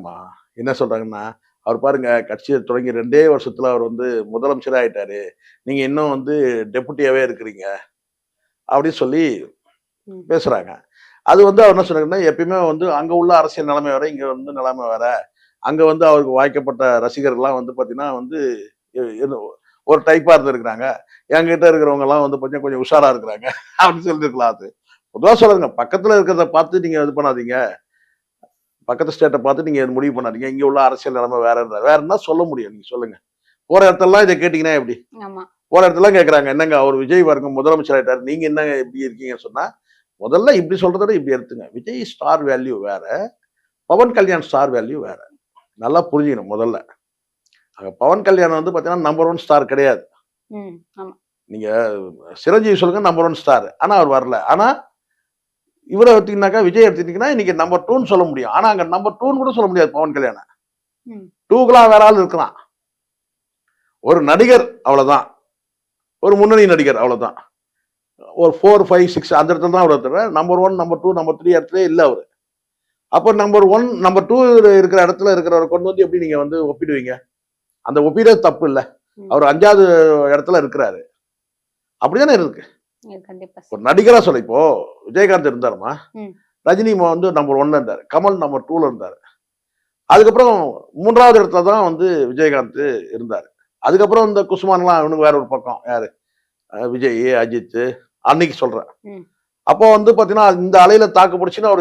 சொல்றாங்கம்மா. என்ன சொல்றாங்கன்னா, அவர் பாருங்க கட்சிய தொடங்கி 2டே வருஷத்துல அவர் வந்து முதலமைச்சரே ஆயிட்டாரு. நீங்க இன்னும் வந்து டெபுட்டியாவே இருக்கிறீங்க. அப்படின்னு சொல்லி ம். பேசுறாங்க. அது வந்து அவர் என்ன சொன்னாருன்னா, எப்பயுமே வந்து அங்க உள்ள அரசியல் நிலைமை வேற, இங்க வந்து நிலைமை வேற. அங்க வந்து அவருக்கு வாய்க்கப்பட்ட ரசிகர்கள்லாம் வந்து பார்த்தீங்கன்னா வந்து எ எது ஒரு டைப்பா இருந்திருக்கிறாங்க. என்கிட்ட இருக்கிறவங்கலாம் வந்து கொஞ்சம் கொஞ்சம் உஷாரா இருக்கிறாங்க. அப்படின்னு சொல்லிருக்கலாம் அது. பொதுவா சொல்றேங்க. பக்கத்துல இருக்கிறத பார்த்து நீங்க இது பண்ணாதீங்க. பக்கத்து ஸ்டேட்ட பார்த்து நீங்க முடிவு பண்ணாதீங்க. இங்க உள்ள அரசியல் நிலைமை வேறன்றாரு. வேற என்ன சொல்ல முடியும்? நீங்க சொல்லுங்க. போற இடத்தெல்லாம் இத கேட்டீங்கன்னா எப்படி? ஆமா. போற இடத்தெல்லாம் கேட்கறாங்க. என்னங்க அவர் விஜய் பாருங்க முதலமைச்சர் ஆயிட்டாரு. நீங்க என்னங்க இப்படி இருக்கீங்கன்னு சொன்னா, முதல்ல இப்படி சொல்றத விட இப்படி எடுத்துங்க. விஜய் ஸ்டார் வேல்யூ வேற. பவன் கல்யாண் ஸ்டார் வேல்யூ வேற. நல்லா புரிஞ்சுக்கணும் முதல்ல. பவன் கல்யாண் வந்து பார்த்தீங்கன்னா, நம்பர் 1 ஸ்டார் கிடையாது. ம். ஆமா. நீங்க சிரஞ்சீவி சொல்லுங்க நம்பர் 1 ஸ்டார். ஆனா அவர் வரல. ஆனா இவர எடுத்தீங்கன்னாக்கா, விஜய் எடுத்துட்டீங்கன்னா, இன்னைக்கு நம்பர் 2ன்னு சொல்ல முடியும். ஆனா அங்க நம்பர் 2ன்னு கூட சொல்ல முடியாது பவன் கல்யாண. ம். 2க்குலாம் வேற ஆள் இருக்கலாம். ஒரு நடிகர் அவ்வளவுதான். ஒரு முன்னணி நடிகர் அவ்வளவுதான். ஒரு 4, 5, 6 அந்த இடத்துல தான் அவரு தவிர, நம்பர் 1, நம்பர் 2, நம்பர் 3 இடத்துலயே இல்ல அவரு. அப்ப நம்பர் 1, நம்பர் 2 இருக்கிற இடத்துல இருக்கிறவர கொண்டு வந்து எப்படி நீங்க வந்து ஒப்பிடுவீங்க? அந்த ஒப்பிடுறது தப்பு இல்ல. ம். அவர் 5வது இடத்துல இருக்கிறாரு. அப்படிதானே இருக்கு. கண்டிப்பா ஒரு சார். நடிகரா சொல்ல இப்போ விஜயகாந்த் இருந்தாருமா. ம். ரஜினி வந்து நம்பர் 1ல இருந்தாரு. கமல் நம்பர் 2ல இருந்தாரு. அதுக்கப்புறம் 3வது இடத்துல தான் வந்து விஜயகாந்த் இருந்தாரு. அதுக்கப்புறம் இந்த குசுமான்லாம் இவனுக்கு வேற ஒரு பக்கம். யாரு? விஜய், அஜித் அன்னைக்கு சொல்றேன். ம். அப்போ வந்து பாத்தீங்கன்னா, இந்த அலையில தாக்கு பிடிச்சுன்னு